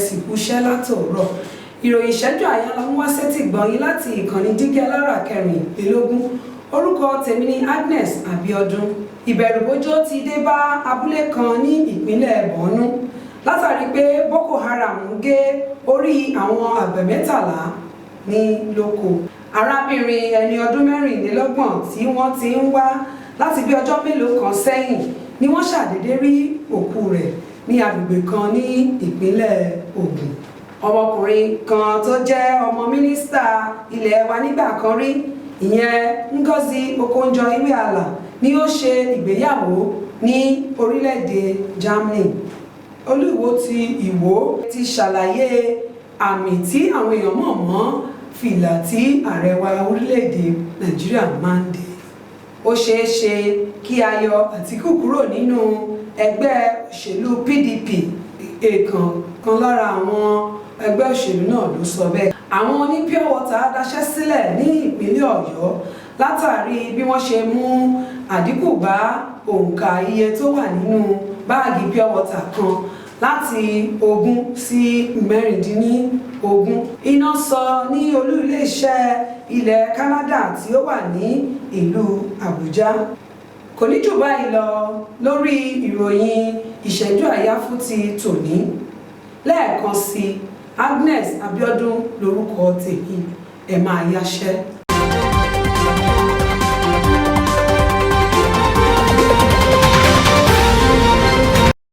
sì kú iṣẹ́ látòórọ̀. Ìròyìn ìṣẹ́jú àyà la mú wá sétí gbọ̀nyìn láti ìkànnì dígí alára kẹrìnlélógún. Orúkọ tèmi ni Agnes Abíọ́dún. Ìbẹ̀rùbojo ti dé bá abúlé kan ní ìpínlẹ̀ Borno látàrí pé Boko Haram ń gé orí àwọn àgbẹ̀ 13 ní lóko. Arábìnrin ẹni ọdún 24 tí wọ́n ti ń wá láti bí ọjọ́ mélòó kan sẹ́yìn ni wọ́n ṣàdédé rí òkú rẹ̀ ní agbègbè kan ní ìpínlẹ̀ Ògùn. Ọmọkùnrin kan tó jẹ́ ọmọ mínísítà ilẹ̀ wa nígbà kan rí, ìyẹn Ngozi Okonjo-Iweala, ni ó ṣe ìgbéyàwó ní orílẹ̀-èdè Germany. Olúwo ti Ìwó ti ṣàlàyé àmì tí àwọn èèyàn mọ̀ mọ́ fìlà tí ààrẹ wa orílẹ̀-èdè Nàìjíríà máa ń dé. Ó ṣeé ṣe kí a yọ Àtíkù kúrò nínú ẹgbẹ́ òṣèlú PDP. Èèkàn kan lára àwọn ẹgbẹ́ òṣèlú náà ló sọ bẹ́ẹ̀. Àwọn oní pure water daṣẹ́ sílẹ̀ ní ìpínlẹ̀ Ọ̀yọ́ látàrí bí wọ́n ṣe mú àdínkù bá òǹkà iye tó wà nínú báàgì pure water kan láti 20 sí 16. Iná sọ ní olú iléeṣẹ́ ilẹ̀ Canada tí ó wà ní ìlú Àbújá. Kò ní jù báyìí lọ lórí ìròyìn ìṣẹ́jú àyà fún ti tòní. Lẹ́ẹ̀kan sí, Agnes Abíọ́dún lórúkọ tèmi. Ẹ máa yáṣẹ́.